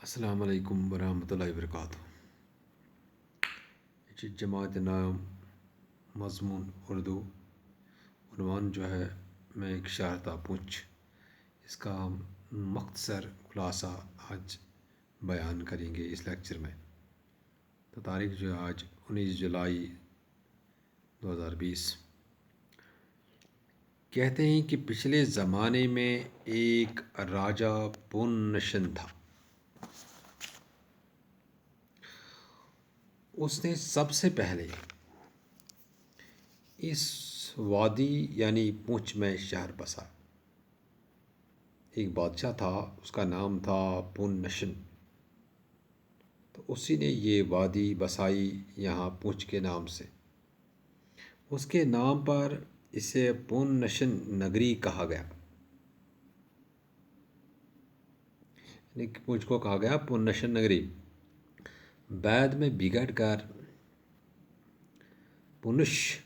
السلام علیکم ورحمۃ اللہ وبرکاتہ۔ یہ جماعت نام مضمون اردو عنوان جو ہے میں ایک شہر تھا پونچھ، اس کا ہم مختصر خلاصہ آج بیان کریں گے اس لیکچر میں۔ تو تاریخ جو ہے آج 19 جولائی 2020۔ کہتے ہیں کہ پچھلے زمانے میں ایک راجا پون نشن تھا۔ اس نے سب سے پہلے اس وادی یعنی پونچھ میں شہر بسا۔ ایک بادشاہ تھا، اس کا نام تھا پون نشن۔ تو اسی نے یہ وادی بسائی یہاں پونچھ کے نام سے۔ اس کے نام پر اسے پون نشن نگری کہا گیا، یعنی پونچھ کو کہا گیا پون نشن نگری۔ بعد میں بگڑ کر پونش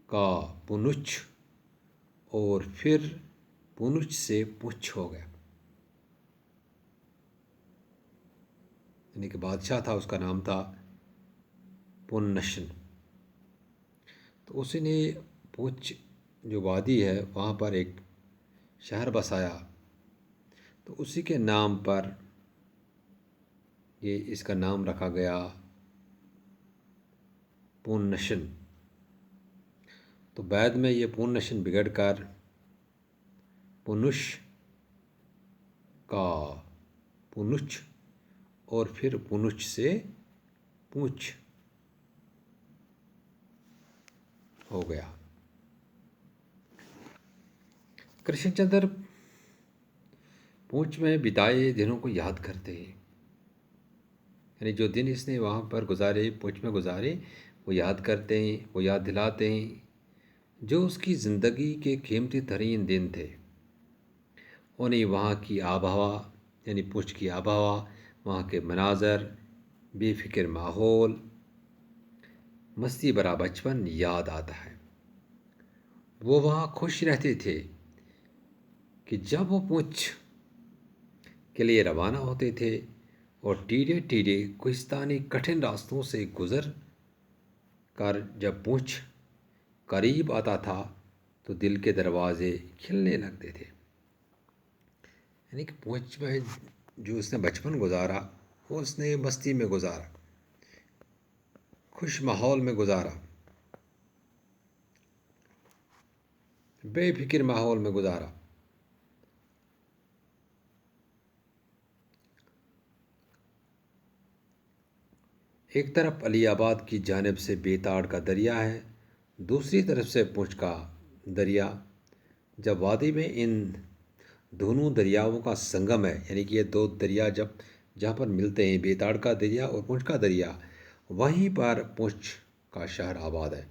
کا پونچھ اور پھر پونچھ سے پونچھ ہو گیا، یعنی کہ بادشاہ تھا، اس کا نام تھا پون نشن۔ تو اسی نے پونچھ جو وادی ہے وہاں پر ایک شہر بسایا، تو اسی کے نام پر یہ اس کا نام رکھا گیا پون نشن۔ تو بعد میں یہ پون نشن بگڑ کر پونش کا پونچھ اور پھر پونچھ سے پونچھ ہو گیا۔ کرشن چندر پونچھ میں بتائے دنوں کو یاد کرتے ہیں، یعنی جو دن اس نے وہاں پر گزارے، پونچھ میں گزارے، وہ یاد کرتے ہیں، وہ یاد دلاتے ہیں جو اس کی زندگی کے قیمتی ترین دن تھے۔ انہیں وہاں کی آب و ہوا، یعنی پونچھ کی آب و ہوا، وہاں کے مناظر، بے فکر ماحول، مستی بھرا بچپن یاد آتا ہے۔ وہ وہاں خوش رہتے تھے کہ جب وہ پونچھ کے لیے روانہ ہوتے تھے اور ٹیڑے ٹیڑے کوہستانی کٹھن راستوں سے گزر کر جب پونچھ قریب آتا تھا تو دل کے دروازے کھلنے لگتے تھے۔ یعنی کہ پونچھ میں جو اس نے بچپن گزارا وہ اس نے مستی میں گزارا، خوش ماحول میں گزارا، بے فکر ماحول میں گزارا۔ ایک طرف علی آباد کی جانب سے بیتاڑ کا دریا ہے، دوسری طرف سے پونچھ کا دریا۔ جب وادی میں ان دونوں دریاؤں کا سنگم ہے، یعنی کہ یہ دو دریا جہاں پر ملتے ہیں، بیتاڑ کا دریا اور پونچھ کا دریا، وہیں پر پونچھ کا شہر آباد ہے۔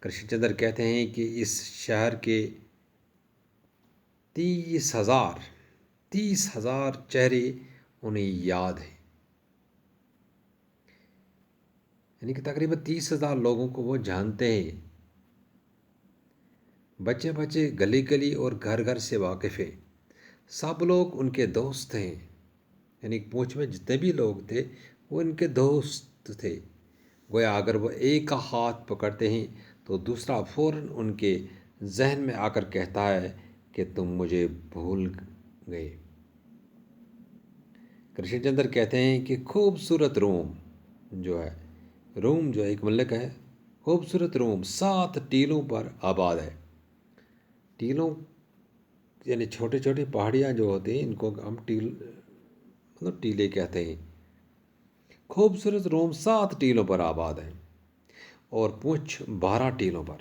کرشن چندر کہتے ہیں کہ اس شہر کے 30,000 چہرے انہیں یاد ہیں، یعنی کہ تقریباً 30,000 لوگوں کو وہ جانتے ہیں۔ بچے بچے، گلی گلی اور گھر گھر سے واقف ہیں، سب لوگ ان کے دوست ہیں، یعنی پونچھ میں جتنے بھی لوگ تھے وہ ان کے دوست تھے۔ گویا اگر وہ ایک کا ہاتھ پکڑتے ہیں تو دوسرا فوراً ان کے ذہن میں آ کر کہتا ہے کہ تم مجھے بھول گئے۔ کرشن چندر کہتے ہیں کہ خوبصورت روم جو ہے ایک ملک ہے، خوبصورت روم 7 ٹیلوں پر آباد ہے۔ ٹیلوں یعنی چھوٹے چھوٹے پہاڑیاں جو ہوتے ہیں ان کو ہم ٹیلے کہتے ہیں۔ خوبصورت روم 7 ٹیلوں پر آباد ہے اور پونچھ 12 ٹیلوں پر۔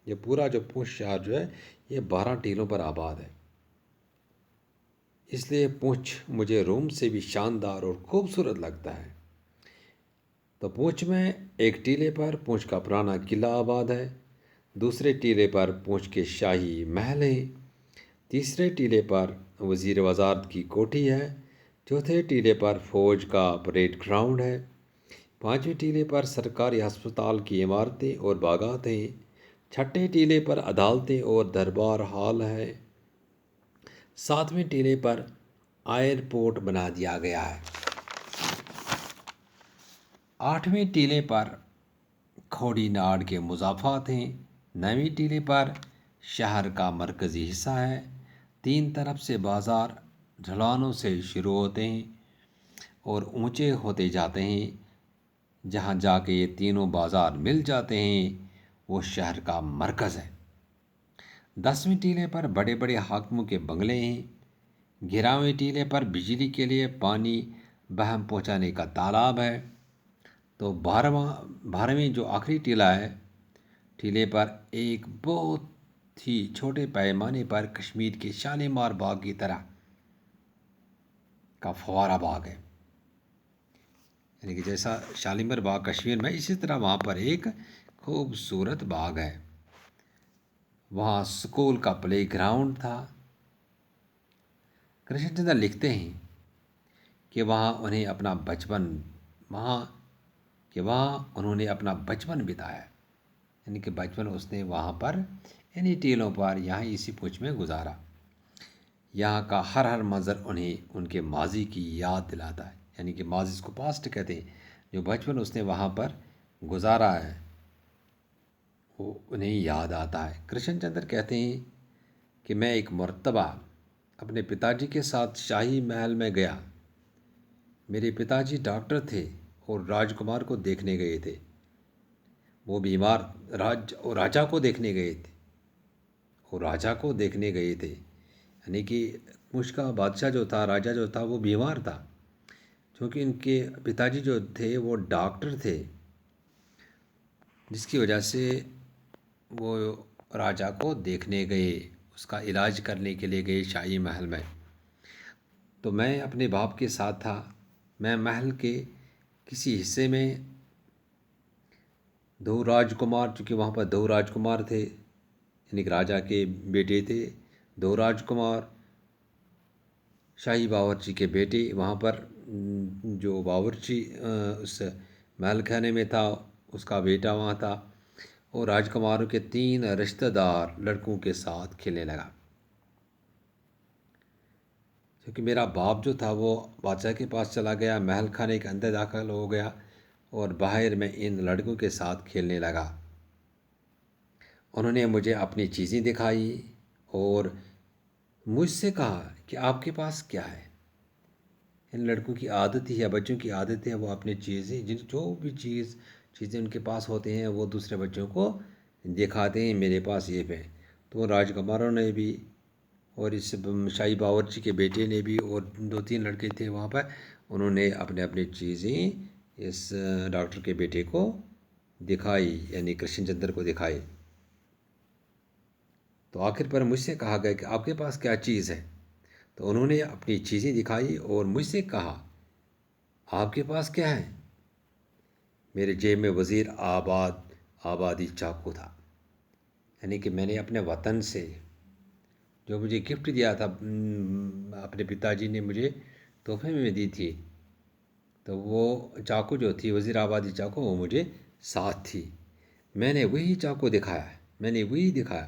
یہ پورا جو پونچھ شہر جو ہے یہ 12 ٹیلوں پر آباد ہے۔ اس لیے پونچھ مجھے روم سے بھی شاندار اور خوبصورت لگتا ہے۔ تو پونچھ میں ایک ٹیلے پر پونچھ کا پرانا قلعہ آباد ہے، دوسرے ٹیلے پر پونچھ کے شاہی محل ہیں، تیسرے ٹیلے پر وزیر وزارت کی کوٹھی ہے، چوتھے ٹیلے پر فوج کا پریڈ گراؤنڈ ہے، پانچویں ٹیلے پر سرکاری ہسپتال کی عمارتیں اور باغات ہیں، چھٹے ٹیلے پر عدالتیں اور دربار ہال ہے، ساتویں ٹیلے پر ایئرپورٹ بنا دیا گیا ہے۔ 8ویں ٹیلے پر کھوڑی ناڑ کے مضافات ہیں۔ 9ویں ٹیلے پر شہر کا مرکزی حصہ ہے۔ 3 طرف سے بازار ڈھلانوں سے شروع ہوتے ہیں اور اونچے ہوتے جاتے ہیں۔ جہاں جا کے یہ تینوں بازار مل جاتے ہیں وہ شہر کا مرکز ہے۔ 10ویں ٹیلے پر بڑے بڑے حاکموں کے بنگلے ہیں۔ 11ویں ٹیلے پر بجلی کے لیے پانی بہم پہنچانے کا تالاب ہے۔ تو 12ویں جو آخری ٹیلے پر ایک بہت ہی چھوٹے پیمانے پر کشمیر کے شالیمار باغ کی طرح کا فوارہ باغ ہے، یعنی کہ جیسا شالیمار باغ کشمیر میں، اسی طرح وہاں پر ایک خوبصورت باغ ہے۔ وہاں سکول کا پلے گراؤنڈ تھا۔ کرشن چندر لکھتے ہیں کہ وہاں انہوں نے اپنا بچپن بتایا، یعنی کہ بچپن اس نے وہاں پر انہی ٹیلوں پر یہاں اسی پوچھ میں گزارا۔ یہاں کا ہر منظر انہیں ان کے ماضی کی یاد دلاتا ہے، یعنی کہ ماضی اس کو پاسٹ کہتے ہیں۔ جو بچپن اس نے وہاں پر گزارا ہے وہ انہیں یاد آتا ہے۔ کرشن چندر کہتے ہیں کہ میں ایک مرتبہ اپنے پتا جی کے ساتھ شاہی محل میں گیا۔ میرے پتا جی ڈاکٹر تھے اور راجکمار کو دیکھنے گئے تھے۔ وہ بیمار راجا کو دیکھنے گئے تھے، یعنی کہ مشک کا بادشاہ جو تھا، راجا جو تھا، وہ بیمار تھا، کیونکہ ان کے پتا جی جو تھے وہ ڈاکٹر تھے، جس کی وجہ سے وہ راجا کو دیکھنے گئے، اس کا علاج کرنے کے لیے گئے شاہی محل میں۔ تو میں اپنے باپ کے ساتھ تھا۔ میں محل کے کسی حصے میں دو راجکمار، چونکہ وہاں پر 2 راجکمار تھے، یعنی کہ راجا کے بیٹے تھے 2 راجکمار، شاہی باورچی کے بیٹے، وہاں پر جو باورچی اس محل خانے میں تھا اس کا بیٹا وہاں تھا، اور راجکماروں کے 3 رشتہ دار لڑکوں کے ساتھ کھیلنے لگا۔ کیونکہ میرا باپ جو تھا وہ بادشاہ کے پاس چلا گیا، محل خانے کے اندر داخل ہو گیا اور باہر میں ان لڑکوں کے ساتھ کھیلنے لگا۔ انہوں نے مجھے اپنی چیزیں دکھائی اور مجھ سے کہا کہ آپ کے پاس کیا ہے۔ ان لڑکوں کی عادت ہی ہے، بچوں کی عادت ہے، وہ اپنی چیزیں جو بھی چیزیں ان کے پاس ہوتے ہیں وہ دوسرے بچوں کو دکھاتے ہیں، میرے پاس یہ ہے۔ تو راجکماروں نے بھی اور اس شاہی باورچی کے بیٹے نے بھی، اور 2-3 لڑکے تھے وہاں پر، انہوں نے اپنے چیزیں اس ڈاکٹر کے بیٹے کو دکھائی، یعنی کرشن چندر کو دکھائی۔ تو آخر پر مجھ سے کہا گیا کہ آپ کے پاس کیا چیز ہے؟ تو انہوں نے اپنی چیزیں دکھائی اور مجھ سے کہا آپ کے پاس کیا ہے؟ میرے جیب میں وزیر آبادی چاقو تھا، یعنی کہ میں نے اپنے وطن سے جو مجھے گفٹ دیا تھا، اپنے پتا جی نے مجھے تحفے میں دی تھی، تو وہ چاقو جو تھی وزیر آبادی چاقو، وہ مجھے ساتھ تھی۔ میں نے وہی چاقو دکھایا۔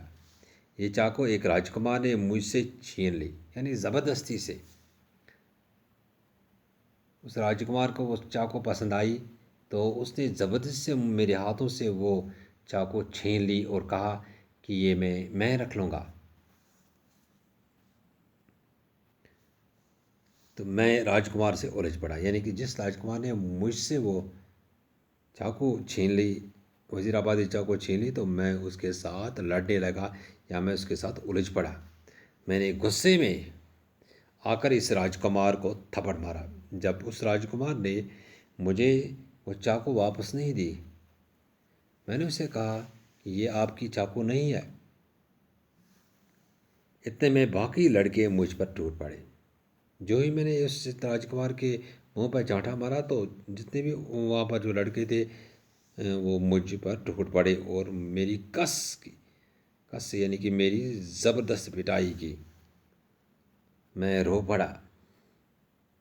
یہ چاقو ایک راجکمار نے مجھ سے چھین لی، یعنی زبردستی سے۔ اس راجکمار کو وہ چاقو پسند آئی تو اس نے زبردستی سے میرے ہاتھوں سے وہ چاقو چھین لی اور کہا کہ یہ میں رکھ لوں گا۔ تو میں راجکمار سے الجھ پڑا، یعنی کہ جس راجکمار نے مجھ سے وہ چاقو چھین لی، وزیر آبادی چاقو چھین لی، تو میں اس کے ساتھ لڑنے لگا یا میں اس کے ساتھ الجھ پڑا۔ میں نے غصے میں آ کر اس راجکمار کو تھپڑ مارا۔ جب اس راجکمار نے مجھے وہ چاقو واپس نہیں دی، میں نے اسے کہا کہ یہ آپ کی چاقو نہیں ہے۔ اتنے میں باقی لڑکے مجھ پر ٹوٹ پڑے۔ جو ہی میں نے اس راجکمار کے منہ پر چانٹا مارا تو جتنے بھی وہاں پر جو لڑکے تھے وہ مجھ پر ٹوٹ پڑے اور میری کس یعنی کہ میری زبردست پٹائی کی۔ میں رو پڑا،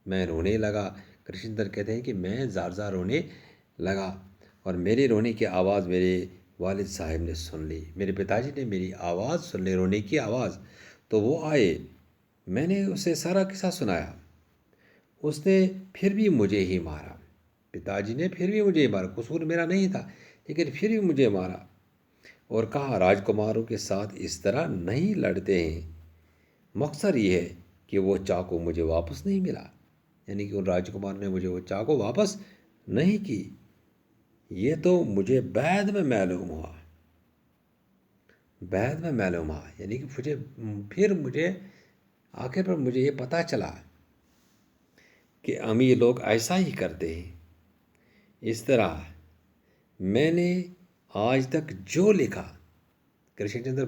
میں رونے لگا۔ کرشن چندر کہتے ہیں کہ میں زار زار رونے لگا اور میرے رونے کی آواز میرے والد صاحب نے سن لی، میرے پتا جی نے میری آواز سن لی، رونے کی آواز۔ تو وہ آئے، میں نے اسے سارا قصہ سنایا اس نے پھر بھی مجھے ہی مارا، پتا جی نے پھر بھی مجھے ہی مارا، قصور میرا نہیں تھا لیکن پھر بھی مجھے مارا، اور کہا راجکماروں کے ساتھ اس طرح نہیں لڑتے ہیں۔ مقصد یہ ہے کہ وہ چاقو مجھے واپس نہیں ملا، یعنی کہ ان راجکمار نے مجھے وہ چاقو واپس نہیں کی، یہ تو مجھے بعد میں معلوم ہوا، بعد میں معلوم ہوا، یعنی کہ مجھے آخر پر مجھے یہ پتہ چلا کہ امیر لوگ ایسا ہی کرتے ہیں۔ اس طرح میں نے آج تک جو لکھا، کرشن چندر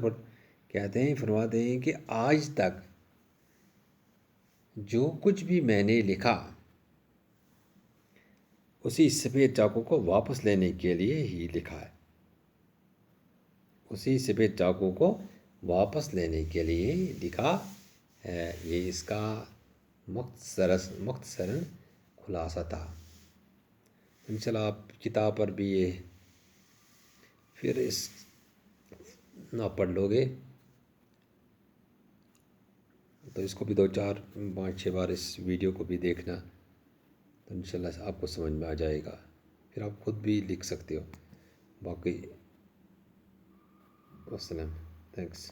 کہتے ہیں، فرماتے ہیں کہ آج تک جو کچھ بھی میں نے لکھا اسی سفید چاقو کو واپس لینے کے لیے ہی لکھا ہے، اسی سفید چاقو کو واپس لینے کے لیے لکھا ہے۔ یہ اس کا مختصراً خلاصہ تھا۔ انشاءاللہ آپ کتاب پر بھی یہ پھر اس نہ پڑھ لو گے تو اس کو بھی 2 4 5 6 بار اس ویڈیو کو بھی دیکھنا، تو انشاءاللہ آپ کو سمجھ میں آ جائے گا، پھر آپ خود بھی لکھ سکتے ہو۔ باقی والسلام، تھینکس۔